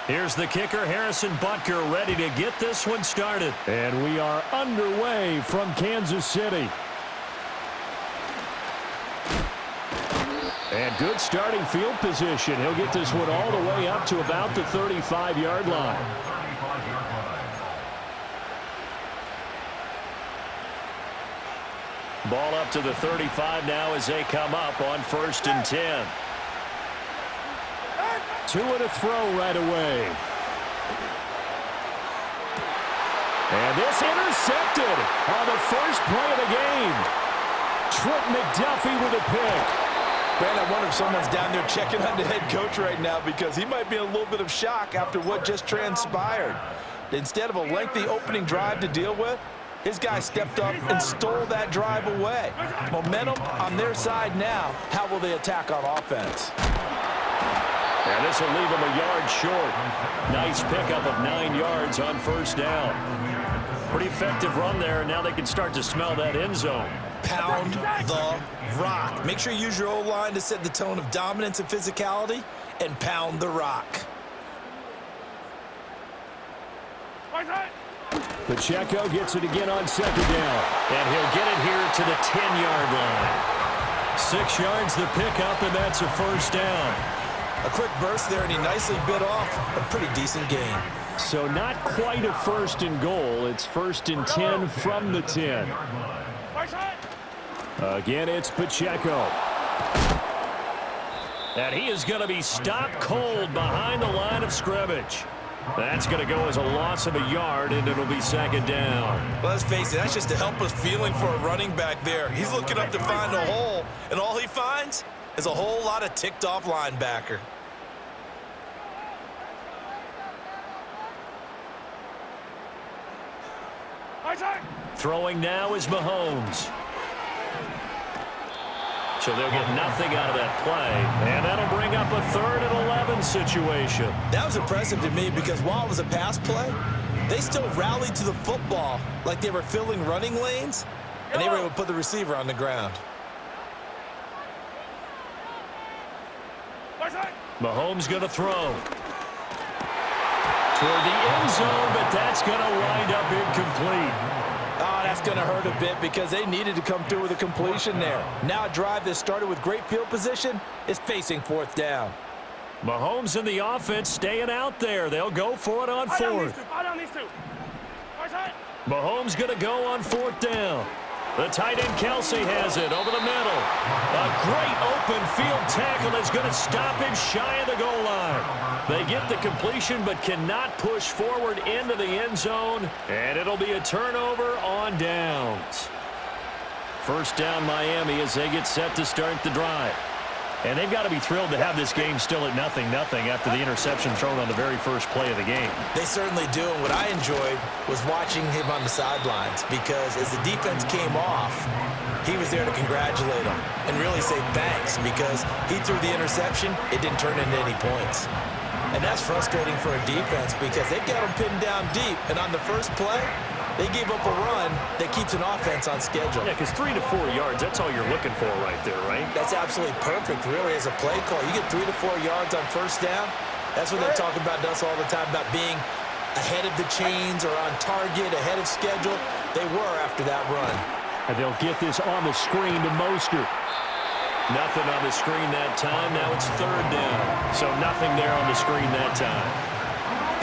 Here's the kicker, Harrison Butker, ready to get this one started. And we are underway from Kansas City. And good starting field position. He'll get this one all the way up to about the 35-yard line. Ball up to the 35 now as they come up on 1st and 10. Two and a throw right away. And this intercepted on the first play of the game. Trent McDuffie with a pick. Man, I wonder if someone's down there checking on the head coach right now because he might be in a little bit of shock after what just transpired. Instead of a lengthy opening drive to deal with, his guy stepped up and stole that drive away. Momentum on their side now. How will they attack on offense? And this will leave him a yard short. Nice pickup of 9 yards on 1st down. Pretty effective run there, and now they can start to smell that end zone. Pound the rock. Make sure you use your O-line to set the tone of dominance and physicality, and pound the rock. Pacheco gets it again on 2nd down. And he'll get it here to the 10-yard line. 6 yards the pickup, and that's a 1st down. A quick burst there, and he nicely bit off a pretty decent gain. So not quite a 1st and goal. It's 1st and 10 from the 10. Again, it's Pacheco. And he is going to be stopped cold behind the line of scrimmage. That's going to go as a loss of a yard, and it'll be 2nd down. Well, let's face it, that's just a helpless feeling for a running back there. He's looking up to find a hole, and all he finds is a whole lot of ticked-off linebacker. Throwing now is Mahomes. So they'll get nothing out of that play. And that'll bring up a 3rd and 11 situation. That was impressive to me because while it was a pass play, they still rallied to the football like they were filling running lanes, and they were able to put the receiver on the ground. Mahomes going to throw. Toward the end zone, but that's going to wind up incomplete. Oh, that's going to hurt a bit because they needed to come through with a completion there. Now a drive that started with great field position is facing 4th down. Mahomes and the offense staying out there. They'll go for it on 4th. Mahomes going to go on 4th down. The tight end Kelsey has it over the middle. A great open field tackle is going to stop him shy of the goal line. They get the completion but cannot push forward into the end zone, and it'll be a turnover on downs. 1st down Miami as they get set to start the drive. And they've got to be thrilled to have this game still at 0-0 after the interception thrown on the very first play of the game. They certainly do. And what I enjoyed was watching him on the sidelines because as the defense came off, he was there to congratulate them and really say thanks because he threw the interception. It didn't turn into any points. And that's frustrating for a defense because they've got them pinned down deep. And on the first play, they gave up a run that keeps an offense on schedule. Yeah, because 3 to 4 yards, that's all you're looking for right there, right? That's absolutely perfect, really, as a play call. You get 3 to 4 yards on 1st down. That's what they're talking about to us all the time, about being ahead of the chains or on target, ahead of schedule. They were after that run. And they'll get this on the screen to Mostert. Nothing on the screen that time. Now it's 3rd down. So nothing there on the screen that time.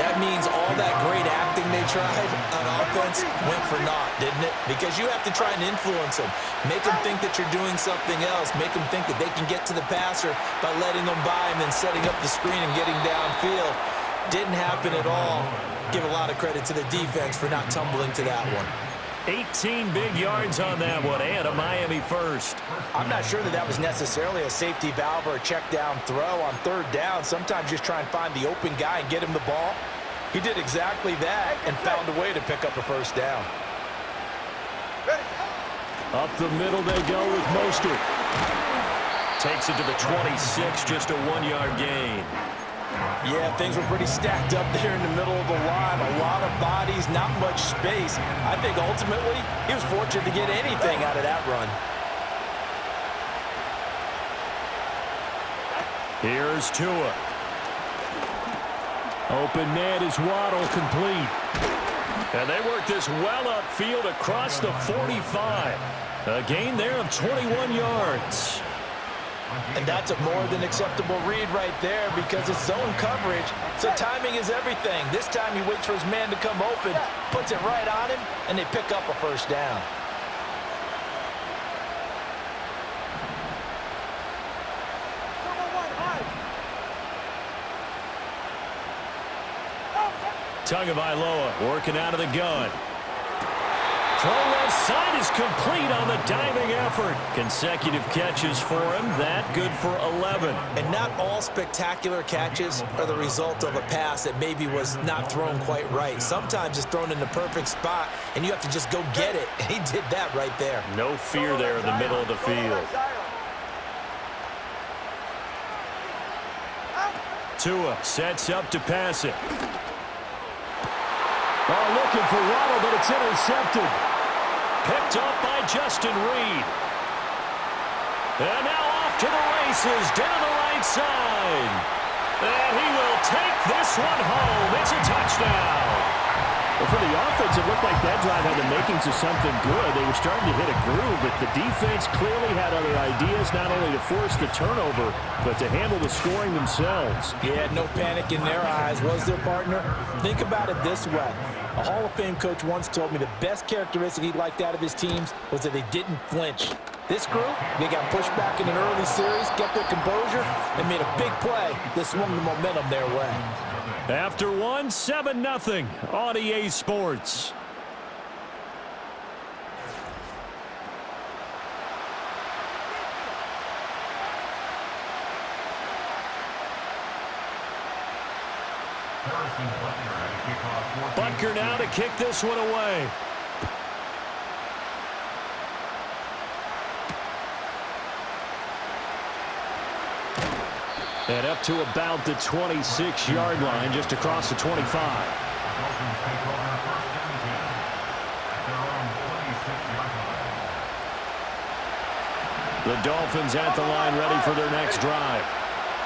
That means all that great acting they tried on offense went for naught, didn't it? Because you have to try and influence them. Make them think that you're doing something else. Make them think that they can get to the passer by letting them by him and setting up the screen and getting downfield. Didn't happen at all. Give a lot of credit to the defense for not tumbling to that one. 18 big yards on that one, and a Miami 1st. I'm not sure that was necessarily a safety valve or a check down throw on 3rd down. Sometimes just try and find the open guy and get him the ball. He did exactly that and found a way to pick up a 1st down. Up the middle they go with Mostert. Takes it to the 26, just a 1-yard gain. Yeah, things were pretty stacked up there in the middle of the line. A lot of bodies, not much space. I think ultimately he was fortunate to get anything out of that run. Here's Tua. Open man is Waddle, complete. And they work this well upfield across the 45. A gain there of 21 yards. And that's a more than acceptable read right there because it's zone coverage, so timing is everything. This time he waits for his man to come open, puts it right on him, and they pick up a first down. Tagovailoa working out of the gun. Throw left side is complete on the diving effort. Consecutive catches for him. That good for 11. And not all spectacular catches are the result of a pass that maybe was not thrown quite right. Sometimes it's thrown in the perfect spot, and you have to just go get it. And he did that right there. No fear there in the middle of the field. Tua sets up to pass it. Oh, looking for Waddle, but it's intercepted. Picked up by Justin Reed. And now off to the races, down the right side. And he will take this one home. It's a touchdown. Well, for the offense, it looked like that drive had the makings of something good. They were starting to hit a groove, but the defense clearly had other ideas, not only to force the turnover, but to handle the scoring themselves. Yeah, no panic in their eyes, was there, partner? Think about it this way. A Hall of Fame coach once told me the best characteristic he liked out of his teams was that they didn't flinch. This group, they got pushed back in an early series, kept their composure, and made a big play that swung the momentum their way. After one, 7-0 on EA Sports. Butker now to kick this one away. And up to about the 26-yard line, just across the 25. The Dolphins at the line, ready for their next drive.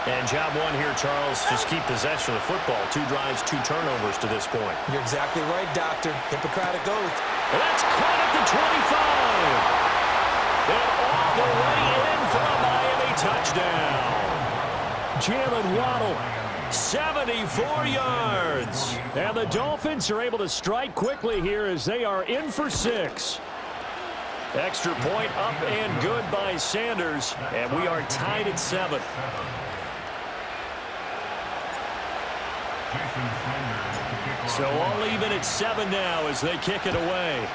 And job one here, Charles, just keep possession of the football. 2 drives, 2 turnovers to this point. You're exactly right, Doctor. Hippocratic oath. That's caught at the 25. And all the way in for a Miami touchdown. Jalen Waddle, 74 yards. And the Dolphins are able to strike quickly here as they are in for 6. Extra point up and good by Sanders. And we are tied at 7. So all even at 7 now as they kick it away.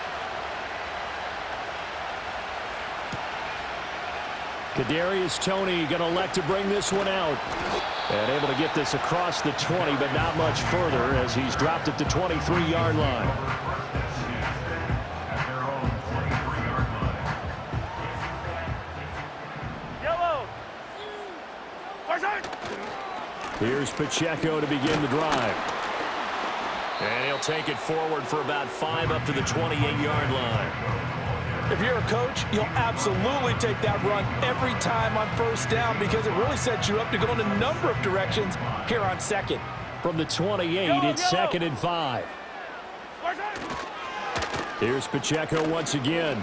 Kadarius Toney going to elect to bring this one out. And able to get this across the 20, but not much further as he's dropped at the 23-yard line. Here's Pacheco to begin the drive. And he'll take it forward for about 5 up to the 28-yard line. If you're a coach, you'll absolutely take that run every time on first down because it really sets you up to go in a number of directions here on second. From the 28, it's 2nd and 5. Here's Pacheco once again.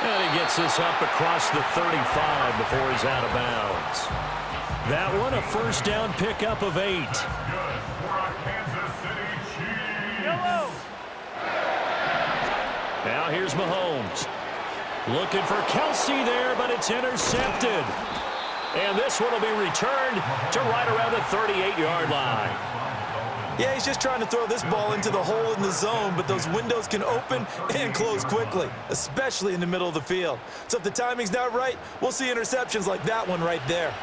And he gets this up across the 35 before he's out of bounds. That one, a first down pickup of 8. Now here's Mahomes. Looking for Kelsey there, but it's intercepted. And this one will be returned to right around the 38-yard line. Yeah, he's just trying to throw this ball into the hole in the zone, but those windows can open and close quickly, especially in the middle of the field. So if the timing's not right, we'll see interceptions like that one right there.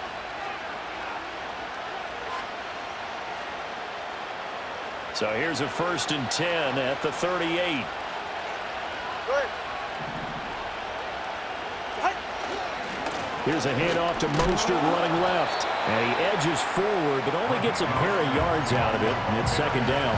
So here's a 1st and 10 at the 38. Here's a handoff to Mostert running left. And he edges forward, but only gets a pair of yards out of it, and it's 2nd down.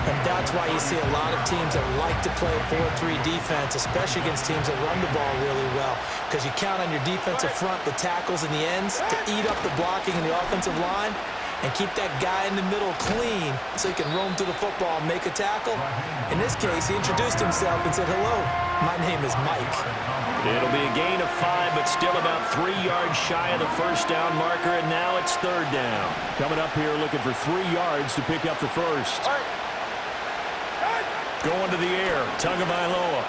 And that's why you see a lot of teams that like to play a 4-3 defense, especially against teams that run the ball really well, because you count on your defensive front, the tackles and the ends, to eat up the blocking in the offensive line and keep that guy in the middle clean so he can roam through the football and make a tackle. In this case, he introduced himself and said, "Hello, my name is Mike." It'll be a gain of 5, but still about 3 yards shy of the first down marker, and now it's 3rd down. Coming up here looking for 3 yards to pick up the first. Going to the air, Tagovailoa.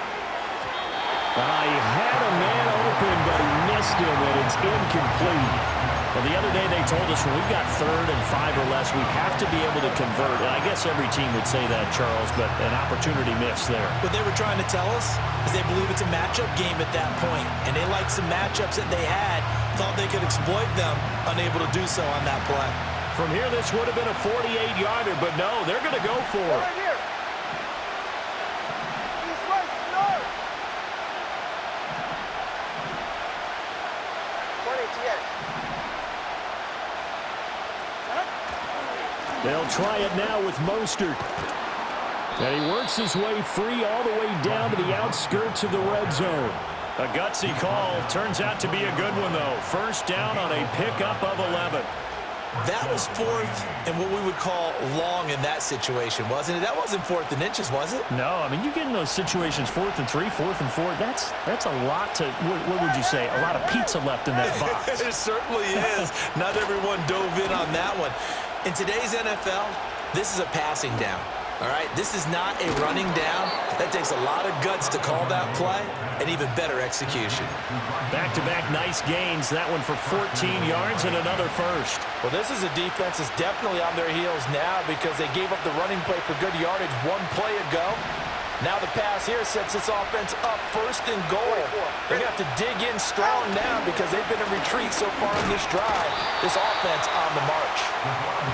He had a man open, but he missed him, and it's incomplete. Well, the other day they told us when we've got 3rd and 5 or less, we have to be able to convert. And I guess every team would say that, Charles, but an opportunity missed there. What they were trying to tell us is they believe it's a matchup game at that point, and they liked some matchups that they had, thought they could exploit them, unable to do so on that play. From here, this would have been a 48-yarder, but no, they're going to go for it. Right here. He's right, start. 20 TX. They'll try it now with Mostert. And he works his way free all the way down to the outskirts of the red zone. A gutsy call. Turns out to be a good one, though. First down on a pickup of 11. That was 4th and what we would call long in that situation, wasn't it? That wasn't 4th and inches, was it? No, I mean, you get in those situations, 4th and 3, 4th and 4. That's a lot to, what would you say, a lot of pizza left in that box. It certainly is. Not everyone dove in on that one. In today's NFL, this is a passing down. All right, this is not a running down. That takes a lot of guts to call that play and even better execution. Back-to-back nice gains. That one for 14 yards and another first. Well, this is a defense that's definitely on their heels now because they gave up the running play for good yardage one play ago. Now the pass here sets this offense up 1st and goal. They're going to have to dig in strong now because they've been in retreat so far in this drive. This offense on the march.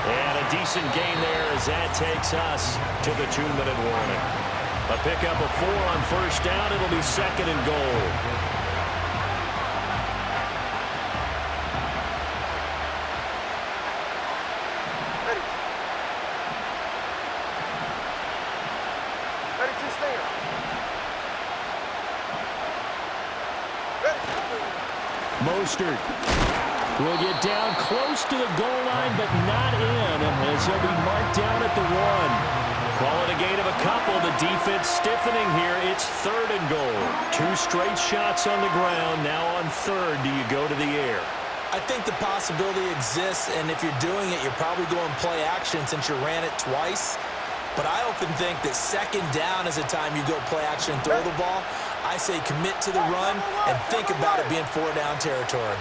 And a decent gain there as that takes us to the 2-minute warning. A pickup of 4 on first down. It'll be 2nd and goal. Ready to stand. Ready. Mostert will get down close to the goal line, but not in, as he'll be marked down at the 1. Call it a gain of a couple. The defense stiffening here. It's 3rd and goal. 2 straight shots on the ground. Now on 3rd, do you go to the air? I think the possibility exists, and if you're doing it, you're probably going play action since you ran it twice. But I often think that 2nd down is a time you go play action and throw the ball. I say commit to the run and think about it being 4-down territory.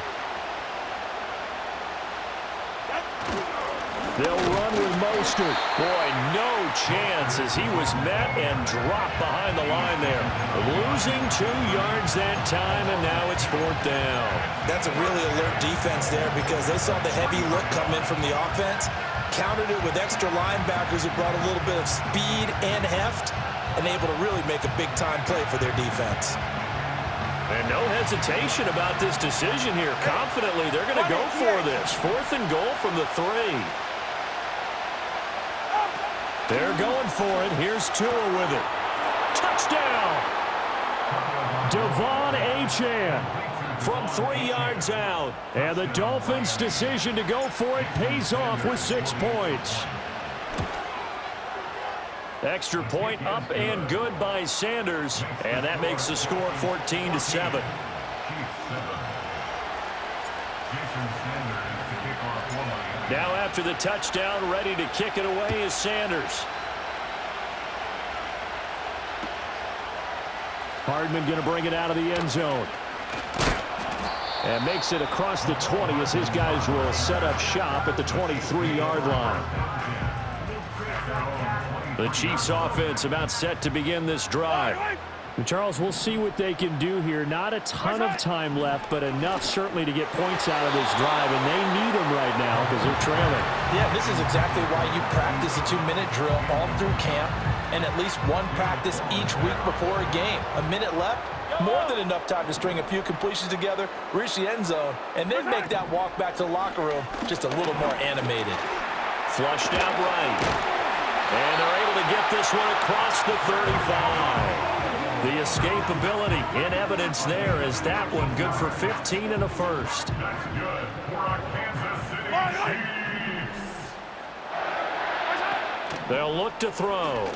They'll run with Mostert. Boy, no chance as he was met and dropped behind the line there. Losing 2 yards that time, and now it's 4th down. That's a really alert defense there because they saw the heavy look come in from the offense, countered it with extra linebackers who brought a little bit of speed and heft, and able to really make a big-time play for their defense. And no hesitation about this decision here. Confidently, they're going to go for this. 4th and goal from the 3. They're going for it. Here's Tua with it. Touchdown! Devon Achane From 3 yards out. And the Dolphins' decision to go for it pays off with 6 points. Extra point up and good by Sanders. And that makes the score 14-7. Now after the touchdown, ready to kick it away is Sanders. Hardman going to bring it out of the end zone. And makes it across the 20 as his guys will set up shop at the 23-yard line. The Chiefs offense about set to begin this drive. And Charles, we'll see what they can do here. Not a ton of time left, but enough certainly to get points out of this drive, and they need them right now because they're trailing. Yeah, this is exactly why you practice a 2-minute drill all through camp and at least one practice each week before a game. A minute left, more than enough time to string a few completions together, reach the end zone, and then make that walk back to the locker room just a little more animated. Flushed out right. And they're able to get this one across the 35. The escapability in evidence there as that one good for 15 and a first. That's good for our Kansas City Chiefs. They'll look to throw.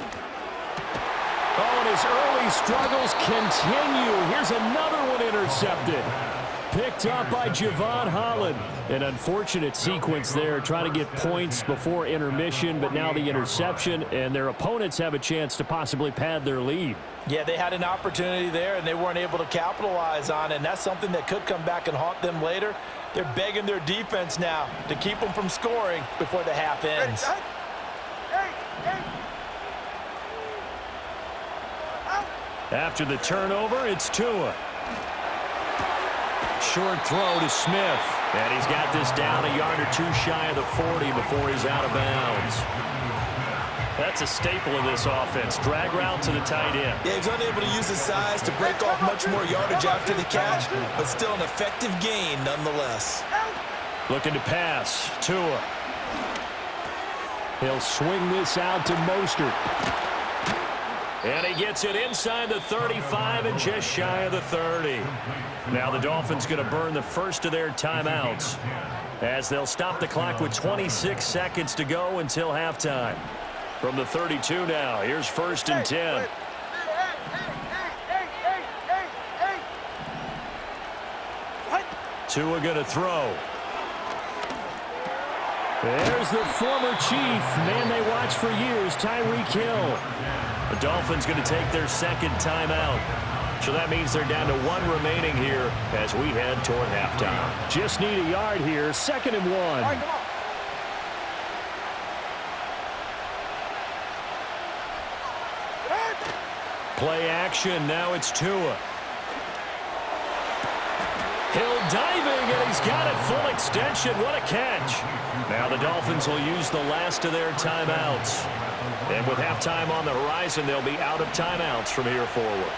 Oh, and his early struggles continue. Here's another one intercepted. Picked up by Javon Holland. An unfortunate sequence there, trying to get points before intermission, but now the interception, and their opponents have a chance to possibly pad their lead. Yeah, they had an opportunity there, and they weren't able to capitalize on it, and that's something that could come back and haunt them later. They're begging their defense now to keep them from scoring before the half ends. After the turnover, it's Tua. Short throw to Smith. And he's got this down a yard or two shy of the 40 before he's out of bounds. That's a staple of this offense. Drag route to the tight end. Yeah, he's unable to use his size to break off much more yardage after the catch, but still an effective gain nonetheless. Looking to pass. Tua. He'll swing this out to Mostert. And he gets it inside the 35 and just shy of the 30. Now the Dolphins going to burn the first of their timeouts as they'll stop the clock with 26 seconds to go until halftime. From the 32 now, here's 1st and 10. Tua going to throw. There's the former Chief, man they watched for years, Tyreek Hill. The Dolphins going to take their second timeout. So that means they're down to one remaining here as we head toward halftime. Just need a yard here, 2nd and 1. Play action, now it's Tua. Hill diving, and he's got it full extension. What a catch. Now the Dolphins will use the last of their timeouts. And with halftime on the horizon, they'll be out of timeouts from here forward.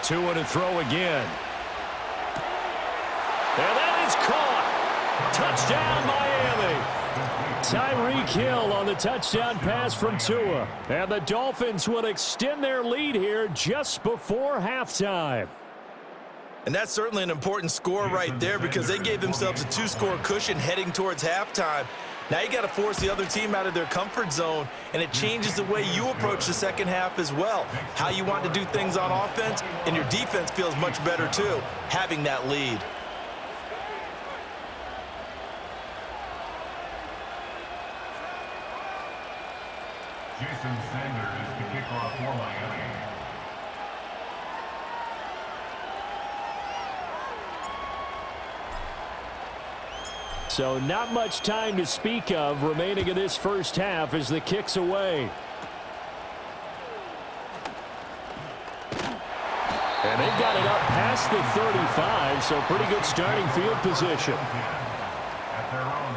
Tua to throw again. And that is caught. Touchdown, Miami. Tyreek Hill on the touchdown pass from Tua. And the Dolphins will extend their lead here just before halftime. And that's certainly an important score right there because they gave themselves a 2-score cushion heading towards halftime. Now you got to force the other team out of their comfort zone, and it changes the way you approach the second half as well. How you want to do things on offense, and your defense feels much better too, having that lead. Jason Sanders, the kickoff for Miami. So not much time to speak of remaining in this first half as the kick's away. And they've got it up past the 35, so pretty good starting field position. At their own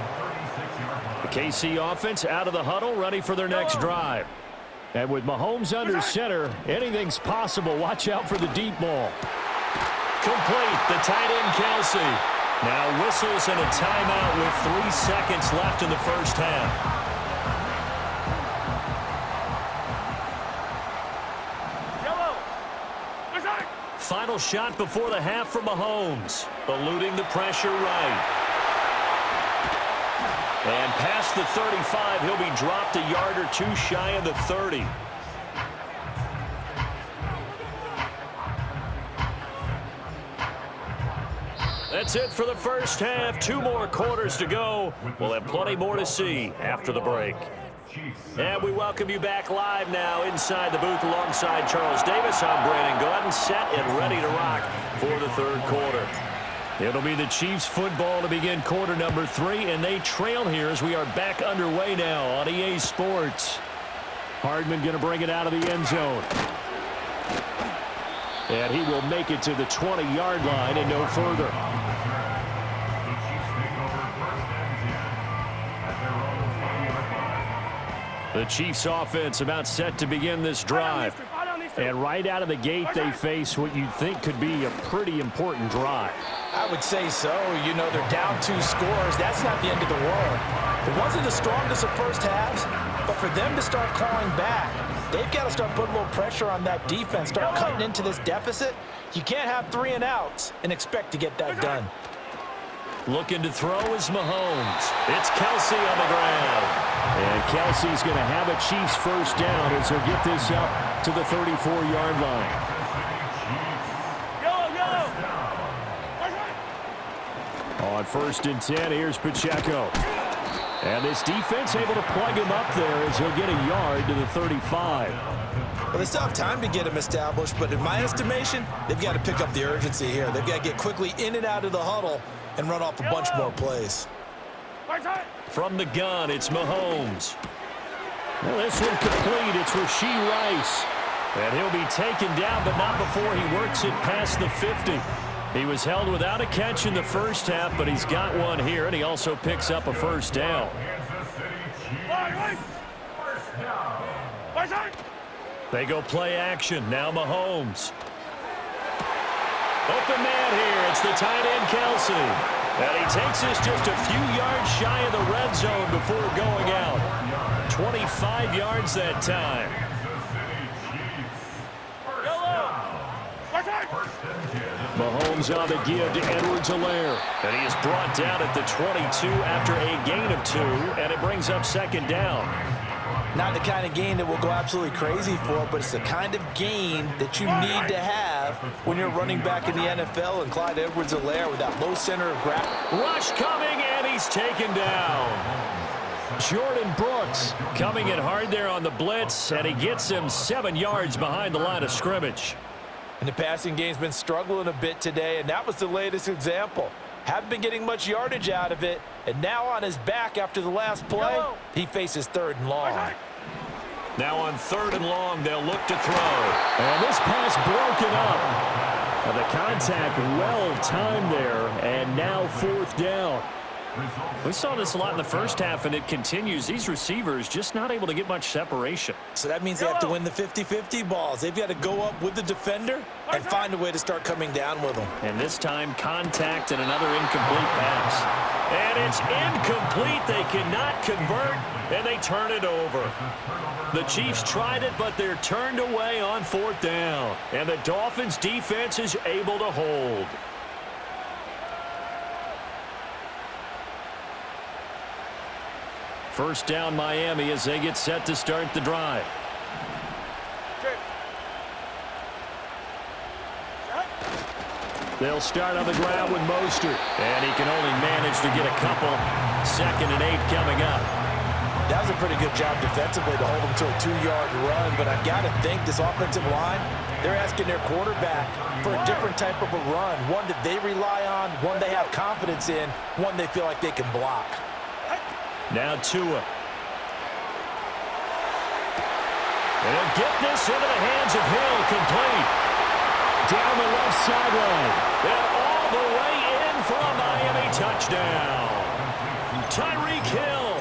36-yard line. The KC offense out of the huddle, ready for their next drive. And with Mahomes under center, anything's possible. Watch out for the deep ball. Complete, the tight end Kelsey. Now whistles and a timeout with 3 seconds left in the first half. Final shot before the half for Mahomes. Eluding the pressure right. And past the 35, he'll be dropped a yard or two shy of the 30. That's it for the first half. 2 more quarters to go. We'll have plenty more to see after the break. And we welcome you back live now inside the booth alongside Charles Davis. I'm Brandon Gordon, set and ready to rock for the third quarter. It'll be the Chiefs football to begin quarter number 3, and they trail here as we are back underway now on EA Sports. Hardman going to bring it out of the end zone. And he will make it to the 20-yard line and no further. The Chiefs offense about set to begin this drive. And right out of the gate, they face what you'd think could be a pretty important drive. I would say so. You know, they're down 2 scores. That's not the end of the world. It wasn't the strongest of first halves, but for them to start clawing back, they've got to start putting a little pressure on that defense, start cutting into this deficit. You can't have 3 and outs and expect to get that done. Looking to throw is Mahomes. It's Kelsey on the ground. And Kelsey's going to have a Chiefs first down as he'll get this up to the 34-yard line. On 1st and 10, here's Pacheco. And this defense able to plug him up there as he'll get a yard to the 35. Well, they still have time to get him established, but in my estimation, they've got to pick up the urgency here. They've got to get quickly in and out of the huddle and run off a bunch more plays. From the gun, it's Mahomes. Well, this one complete. It's Rashee Rice. And he'll be taken down, but not before he works it past the 50. He was held without a catch in the first half, but he's got one here, and he also picks up a first down. They go play action. Now Mahomes. Open man here. It's the tight end, Kelsey. And he takes this just a few yards shy of the red zone before going out. 25 yards that time. Mahomes on the give to Edwards-Helaire. And he is brought down at the 22 after a gain of 2, and it brings up 2nd down. Not the kind of gain that we'll go absolutely crazy for, but it's the kind of gain that you need to have when you're running back in the NFL, and Clyde Edwards-Helaire with that low center of gravity. Rush coming, and he's taken down. Jordan Brooks coming in hard there on the blitz, and he gets him 7 yards behind the line of scrimmage. And the passing game's been struggling a bit today, and that was the latest example. Haven't been getting much yardage out of it, and now on his back after the last play, he faces 3rd and long. Now on 3rd and long, they'll look to throw. And this pass broken up. And the contact well timed there, and now 4th down. We saw this a lot in the first half, and it continues. These receivers just not able to get much separation. So that means they have to win the 50-50 balls. They've got to go up with the defender and find a way to start coming down with them. And this time, contact and another incomplete pass. And it's incomplete. They cannot convert, and they turn it over. The Chiefs tried it, but they're turned away on 4th down. And the Dolphins' defense is able to hold. First down, Miami, as they get set to start the drive. They'll start on the ground with Mostert. And he can only manage to get a couple. 2nd and 8 coming up. That was a pretty good job defensively to hold them to a 2-yard run, but I've got to think this offensive line, they're asking their quarterback for a different type of a run, one that they rely on, one they have confidence in, one they feel like they can block. Now Tua. And he'll get this into the hands of Hill, complete. Down the left sideline. And all the way in for a Miami touchdown. Tyreek Hill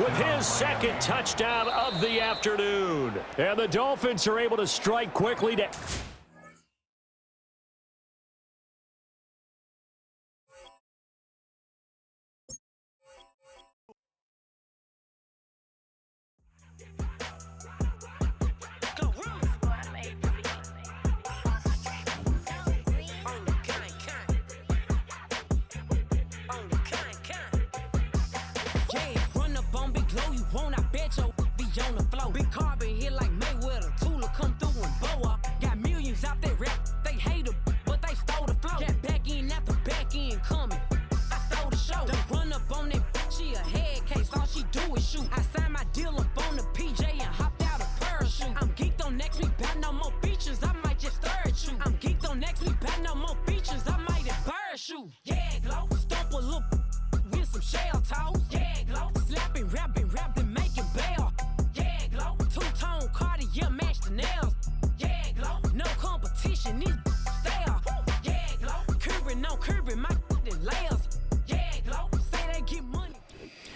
with his 2nd touchdown of the afternoon. And the Dolphins are able to strike quickly to...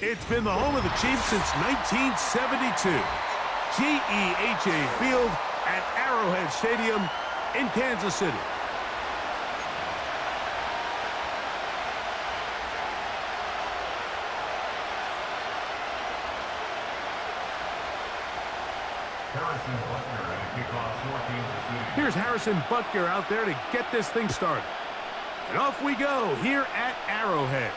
It's been the home of the Chiefs since 1972. GEHA Field at Arrowhead Stadium in Kansas City. Here's Harrison Butker out there to get this thing started. And off we go here at Arrowhead.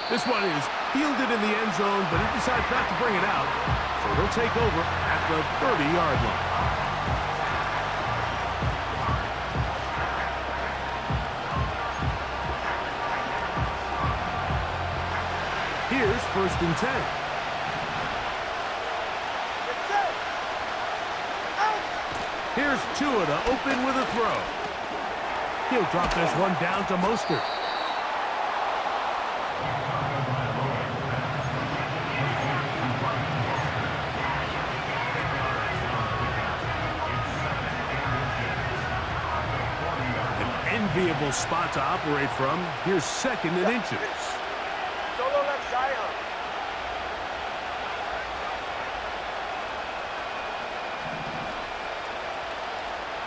This one is fielded in the end zone, but he decides not to bring it out. So he'll take over at the 30-yard line. Here's 1st and 10. Here's Tua to open with a throw. He'll drop this one down to Mostert. An enviable spot to operate from. Here's 2nd and inches. Solo left Zion.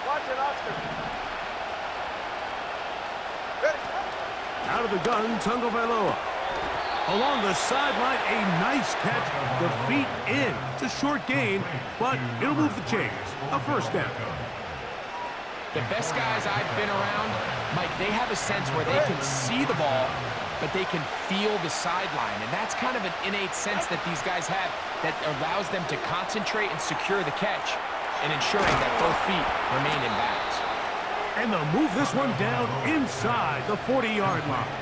Watch it, Oscar. Ready. Out of the gun, Tagovailoa. Along the sideline, a nice catch. The feet in. It's a short gain, but it'll move the chains. A 1st down. The best guys I've been around, Mike, they have a sense where they can see the ball, but they can feel the sideline. And that's kind of an innate sense that these guys have that allows them to concentrate and secure the catch and ensuring that both feet remain in bounds. And they'll move this one down inside the 40-yard line.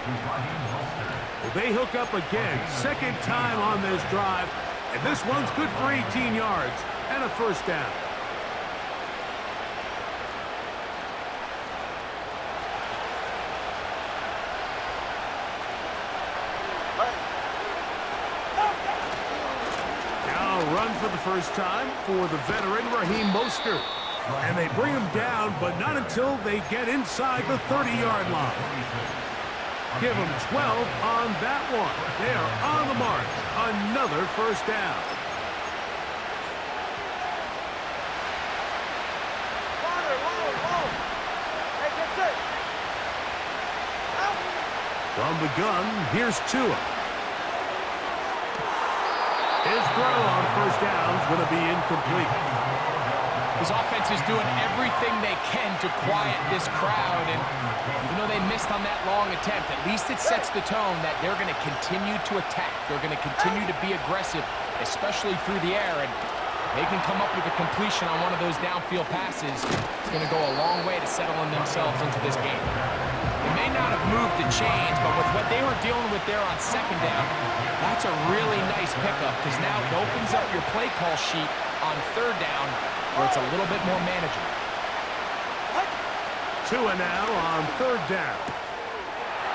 Well, they hook up again. 2nd time on this drive. And this one's good for 18 yards and a 1st down. Run for the 1st time for the veteran Raheem Mostert. And they bring him down, but not until they get inside the 30-yard line. Give them 12 on that one. They are on the march. Another 1st down. From the gun, here's Tua. His throw on 1st down is going to be incomplete. His offense is doing everything they can to quiet this crowd, and even though they missed on that long attempt, at least it sets the tone that they're going to continue to attack. They're going to continue to be aggressive, especially through the air, and if they can come up with a completion on one of those downfield passes, it's going to go a long way to settling themselves into this game. They may not have moved the chains, but with what they were dealing with there on 2nd down, that's a really nice pickup because now it opens up your play call sheet on 3rd down where it's a little bit more manageable. Tua now on 3rd down.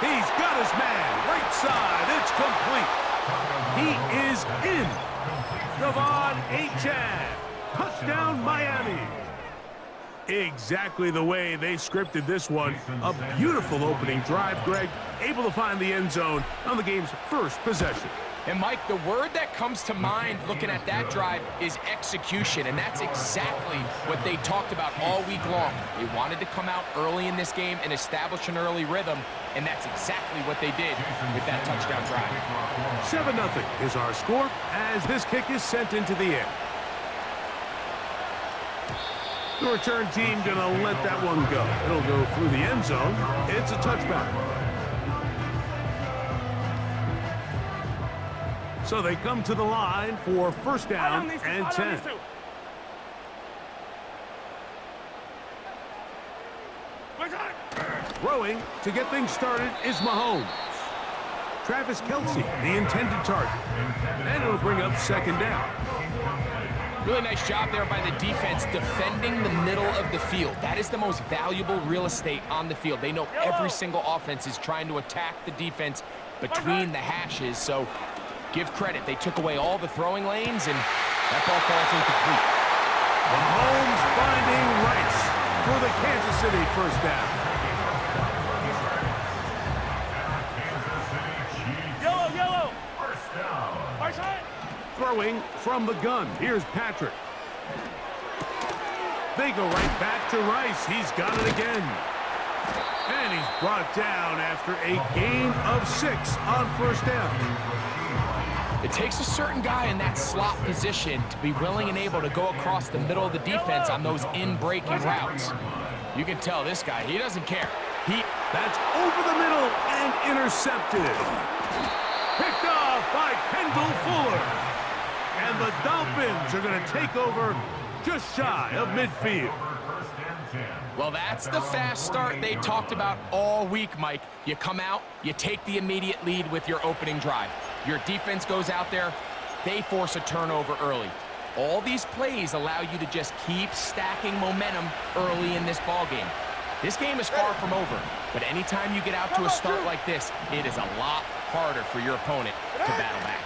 He's got his man. Right side. It's complete. He is in. Devon Achane. Touchdown, Miami. Exactly the way they scripted this one. A beautiful opening drive, Greg. Able to find the end zone on the game's 1st possession. And, Mike, the word that comes to mind looking at that drive is execution, and that's exactly what they talked about all week long. They wanted to come out early in this game and establish an early rhythm, and that's exactly what they did with that touchdown drive. 7-0 is our score as this kick is sent into the air. The return team going to let that one go. It'll go through the end zone. It's a touchback. So they come to the line for 1st down and 10. Throwing to get things started is Mahomes. Travis Kelce, the intended target. And it'll bring up 2nd down. Really nice job there by the defense defending the middle of the field. That is the most valuable real estate on the field. They know every single offense is trying to attack the defense between the hashes. So give credit. They took away all the throwing lanes, and that ball falls incomplete. Mahomes finding Rice for the Kansas City 1st down. Yellow. 1st down. Throwing from the gun. Here's Patrick. They go right back to Rice. He's got it again. And he's brought down after a gain of 6 on first down. It takes a certain guy in that slot position to be willing and able to go across the middle of the defense on those in-breaking routes. You can tell this guy, he doesn't care. That's over the middle and intercepted. Picked off by Kendall Fuller. And the Dolphins are going to take over just shy of midfield. Well, that's the fast start they talked about all week, Mike. You come out, you take the immediate lead with your opening drive. Your defense goes out there, they force a turnover early. All these plays allow you to just keep stacking momentum early in this ball game. This game is far from over, but anytime you get out to a start like this, it is a lot harder for your opponent to battle back.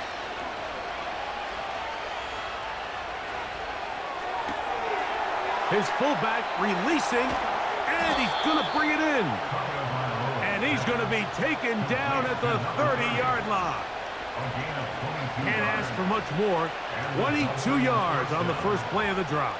His fullback releasing, and he's going to bring it in. And he's going to be taken down at the 30-yard line. Can't ask for much more. 22 yards on the first play of the drive.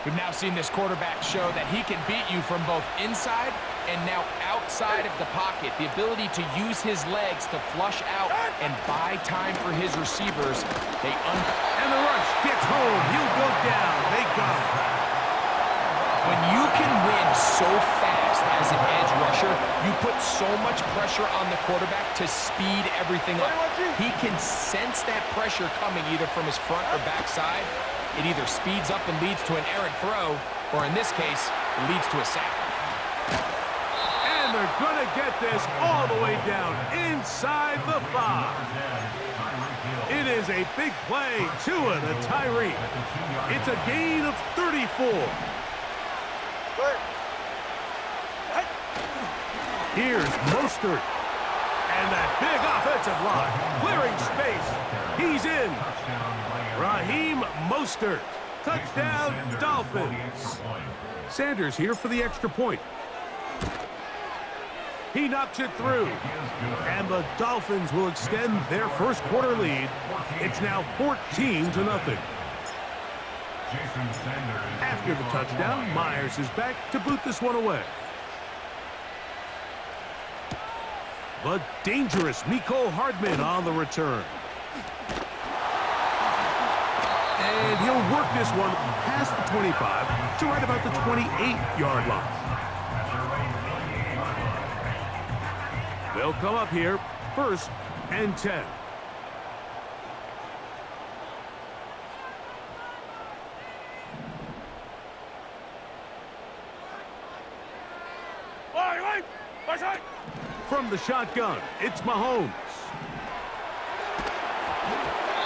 We've now seen this quarterback show that he can beat you from both inside and now outside of the pocket. The ability to use his legs to flush out and buy time for his receivers. And the rush gets home. He'll go down. They got it. When you can win so fast as an edge rusher, you put so much pressure on the quarterback to speed everything up. He can sense that pressure coming either from his front or back side. It either speeds up and leads to an errant throw, or in this case, it leads to a sack. And they're going to get this all the way down inside the 5. It is a big play. Tua to Tyree. It's a gain of 34. Here's Mostert. And that big offensive line. Clearing space. He's in. Raheem Mostert. Touchdown, Dolphins. Sanders here for the extra point. He knocks it through. And the Dolphins will extend their first quarter lead. It's now 14-0. After the touchdown, Myers is back to boot this one away. The dangerous Mecole Hardman on the return. And he'll work this one past the 25 to right about the 28-yard line. They'll come up here, 1st and 10. From the shotgun, it's Mahomes.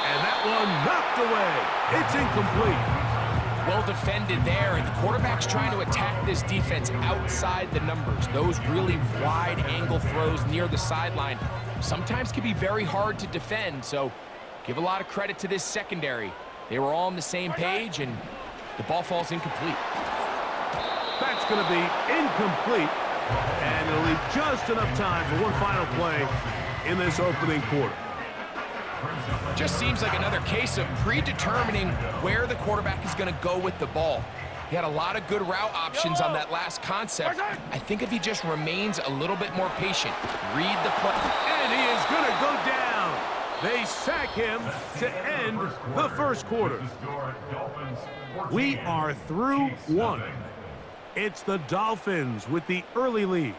And that one knocked away. It's incomplete. Well defended there, and the quarterback's trying to attack this defense outside the numbers. Those really wide angle throws near the sideline sometimes can be very hard to defend, so give a lot of credit to this secondary. They were all on the same page, and the ball falls incomplete. That's going to be incomplete, and it'll leave just enough time for one final play in this opening quarter. Just seems like another case of predetermining where the quarterback is going to go with the ball. He had a lot of good route options on that last concept. I think if he just remains a little bit more patient, read the play. And he is going to go down. They sack him to end the first quarter. We are through one. It's the Dolphins with the early lead.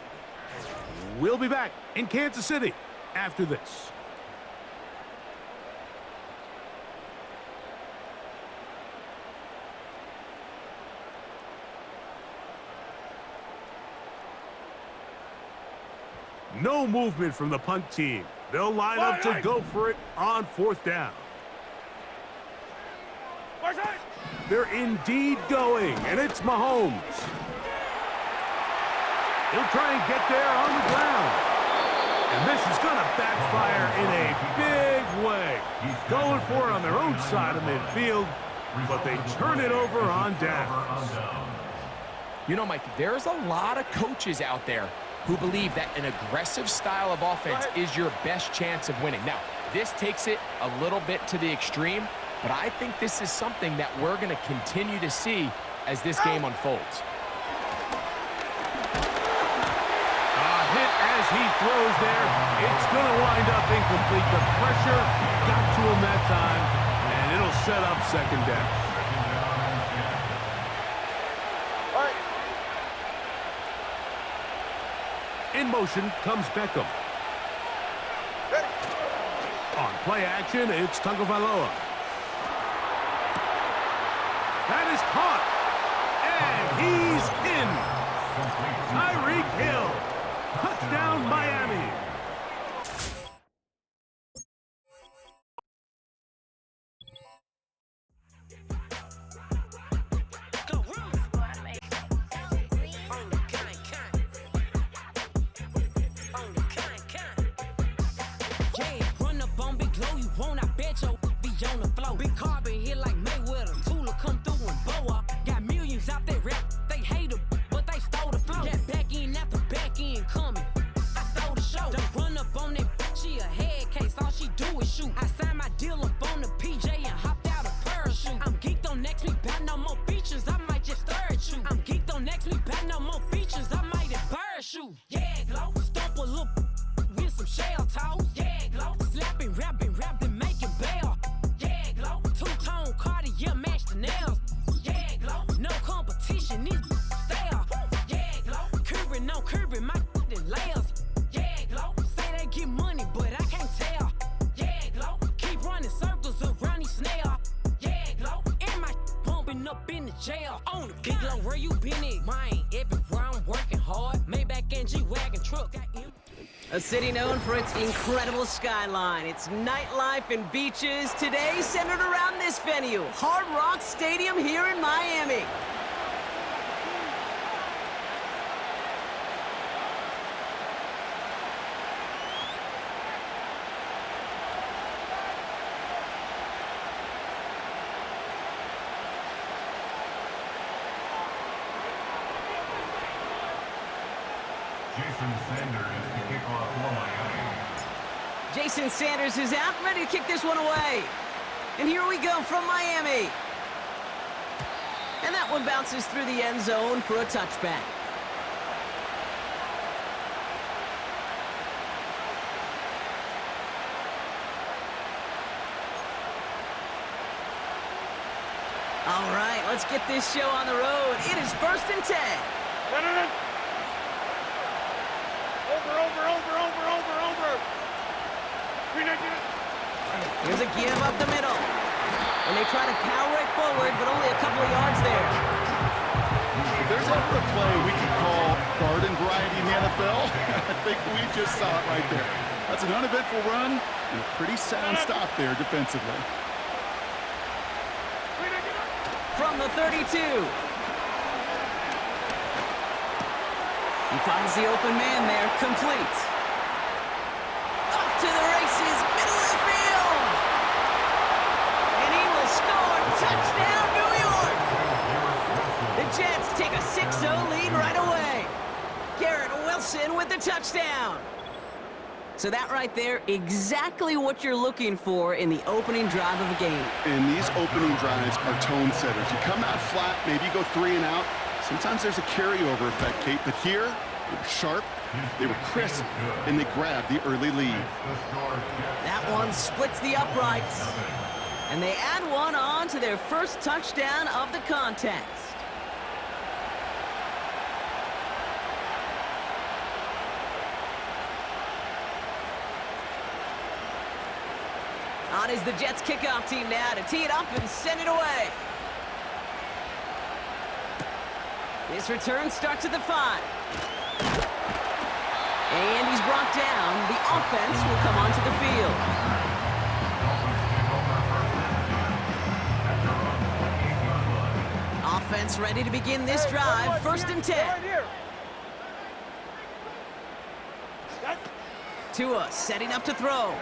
We'll be back in Kansas City after this. No movement from the punt team. They'll line up to go for it on 4th down. They're indeed going, and it's Mahomes. He'll try and get there on the ground. And this is going to backfire in a big way. Going for it on their own side of midfield, but they turn it over on downs. You know, Mike, there's a lot of coaches out there who believe that an aggressive style of offense is your best chance of winning. Now, this takes it a little bit to the extreme, but I think this is something that we're going to continue to see as this game unfolds. Hit as he throws there. It's going to wind up incomplete. The pressure got to him that time, and it'll set up second down. In motion comes Beckham. On play action, it's Tagovailoa. That is caught. And he's in. Tyreek Hill. Touchdown, Miami. A city known for its incredible skyline, its nightlife and beaches, today centered around this venue, Hard Rock Stadium here in Miami. Jason Sanders to kick off for Miami. Jason Sanders is out, ready to kick this one away. And here we go from Miami. And that one bounces through the end zone for a touchback. All right, let's get this show on the road. It is 1st and 10. Here's a give up the middle. And they try to power it forward, but only a couple of yards there. If there's ever a play we could call garden variety in the NFL, I think we just saw it right there. That's an uneventful run and a pretty sound stop there defensively. From the 32. He finds the open man there, complete. Up to the races, middle of the field. And he will score. Touchdown, New York. The Jets take a 6-0 lead right away. Garrett Wilson with the touchdown. So that right there, exactly what you're looking for in the opening drive of a game. And these opening drives are tone setters. You come out flat, maybe you go 3 and out. Sometimes there's a carryover effect, Kate, but here, they were sharp, they were crisp, and they grabbed the early lead. That one splits the uprights. And they add one on to their first touchdown of the contest. On is the Jets kickoff team now to tee it up and send it away. This return starts at the 5. And he's brought down. The offense will come onto the field. Offense ready to begin this drive. 1st and 10. Tua setting up to throw.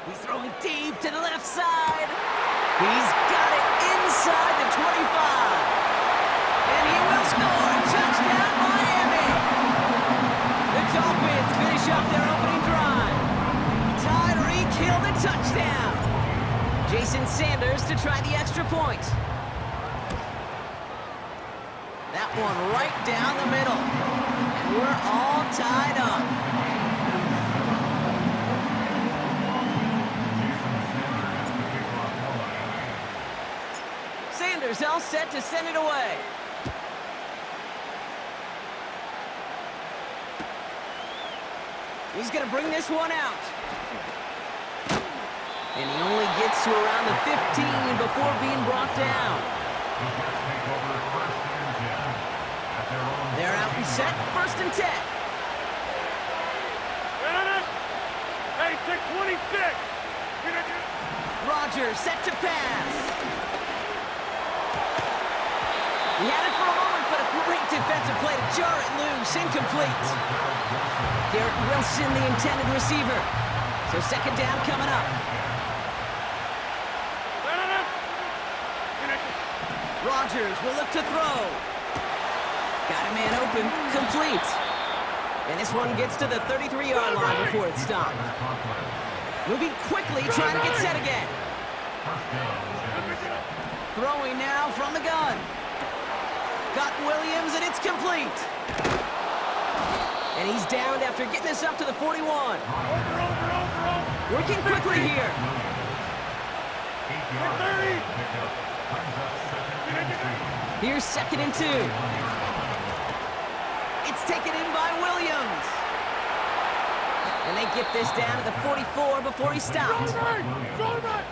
He's throwing deep to the left side. He's got it inside the 25. And he will score. Touchdown, Miami. The Dolphins finish up their opening drive. Tyreek Hill the touchdown. Jason Sanders point. That one right down the middle. And we're all tied up. Sanders all set to send it away. He's going to bring this one out. And he only gets to around the 15 before being brought down. They're out and set, 1st and 10. Hey, take 26. Rodgers set to pass. He had it for a moment, but a great defensive play to jar it loose. Incomplete. Garrett Wilson, the intended receiver. So 2nd down coming up. Rodgers will look to throw. Got a man open, complete. And this one gets to the 33-yard line before it's stopped. Moving quickly, trying to get set again. Throwing now from the gun. Got Williams, and it's complete. And he's downed after getting this up to the 41. Working quickly here. 30. Here's 2nd and 2. It's taken in by Williams. And they get this down to the 44 before he stopped.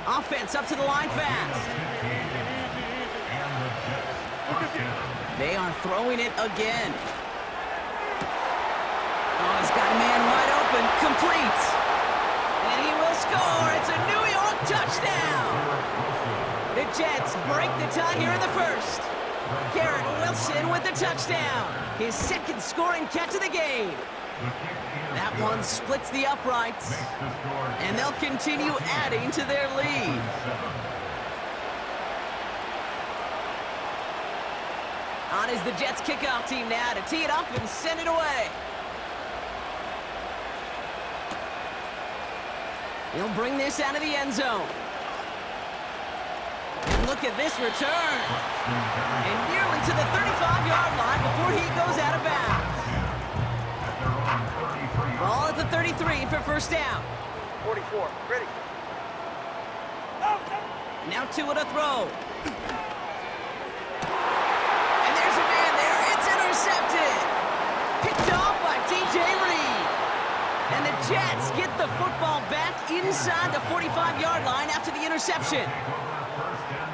Offense up to the line fast. They are throwing it again. Oh, he's got a man wide open, complete. And he will score. It's a New York touchdown. The Jets break the tie here in the 1st. Garrett Wilson with the touchdown. His 2nd scoring catch of the game. That one splits the uprights. And they'll continue adding to their lead. On is the Jets kickoff team now to tee it up and send it away. He'll bring this out of the end zone. And look at this return. And nearly to the 35-yard line before he goes out of bounds. Ball at the 33 for 1st down. 44, ready. Now 2 at a throw. And there's a man there. It's intercepted. Picked off by DJ Reed. And the Jets get the football back inside the 45-yard line after the interception.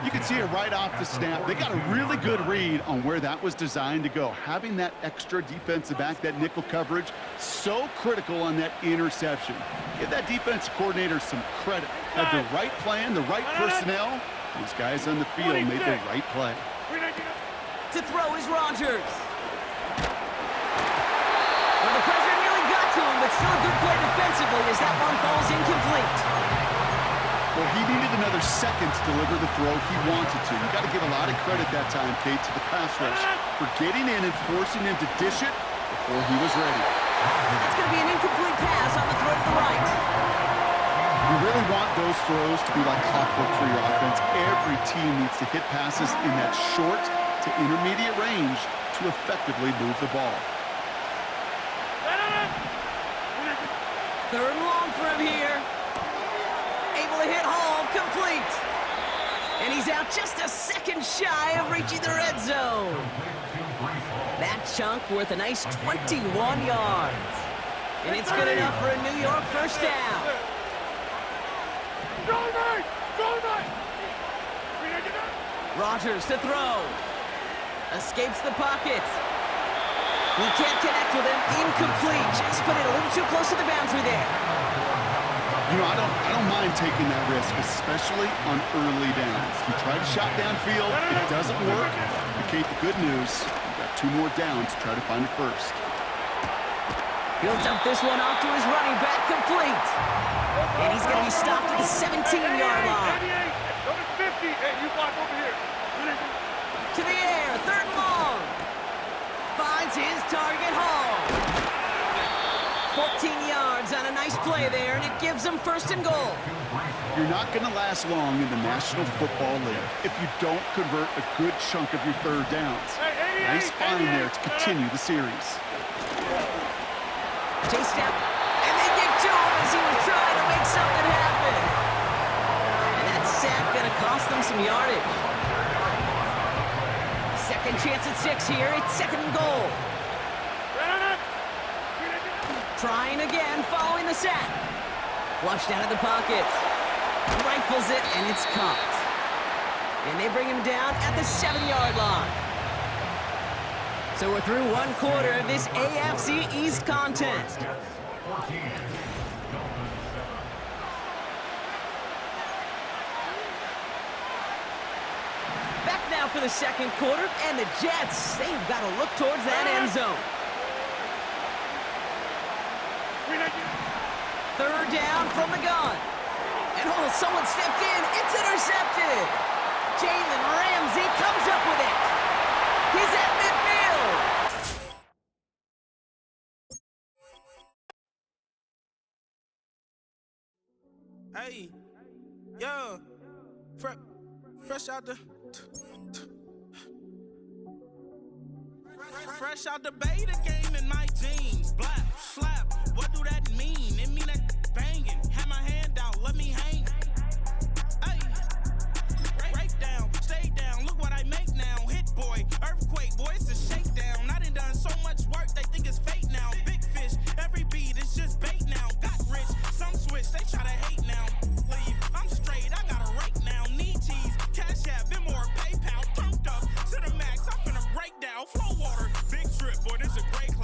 You can see it right off the snap. They got a really good read on where that was designed to go. Having that extra defensive back, that nickel coverage, so critical on that interception. Give that defensive coordinator some credit. Had the right plan, the right personnel. These guys on the field made the right play. To throw is Rodgers. Well, the pressure nearly got to him, but still a good play defensively as that one falls incomplete. Well, he needed another second to deliver the throw he wanted to. You got to give a lot of credit that time, Kate, to the pass rush for getting in and forcing him to dish it before he was ready. That's going to be an incomplete pass on the throw to the right. You really want those throws to be like clockwork for your offense. Every team needs to hit passes in that short to intermediate range to effectively move the ball. 3rd and long for him here. Able to hit home, complete. And he's out just a second shy of reaching the red zone. That chunk worth a nice 21 yards. And it's good enough for a New York 1st down. Rodgers to throw. Escapes the pocket. He can't connect with him. Incomplete. Just put it a little too close to the boundary there. You know, I don't mind taking that risk, especially on early downs. You try to shot downfield, it doesn't work. But Kate, the good news, you've got 2 more downs to try to find it first. He'll dump this one off to his running back, complete. And he's going to be stopped at the 17-yard line. Number 50. Hey, you block over here. To the air, 3rd and long. Finds his target home. 14 yards on a nice play there, and it gives them 1st and goal. You're not going to last long in the National Football League if you don't convert a good chunk of your third downs. Nice find there to continue the series. Chase snap, and they get to him as he was trying to make something happen. And that sack going to cost them some yardage. Second chance at 6 here. It's 2nd and goal. Trying again following the sack. Flushed out of the pocket. Rifles it, and it's caught. And they bring him down at the 7-yard line. So we're through 1 quarter of this AFC East contest. Back now for the 2nd quarter, and the Jets, they've got to look towards that end zone. 3rd down from the gun. And someone stepped in. It's intercepted. Jalen Ramsey comes up with it. He's at midfield. Hey, yo, fresh out the beta game in my jeans. Blap, slap, what do that mean? It mean that banging. Have my hand out, let me hang. Hey, break down, stay down, look what I make now. Hit boy, earthquake, boy, it's a shakedown. I done so much work, they think it's fate now. Big fish, every beat is just bait now. Got rich, some switch, they try to hate now. Leave, I'm straight, I got a rake now. Need cheese, cash app, Venmo or PayPal. Turned up to the max, I'm finna break down. Flow water, big trip, boy, this a great class.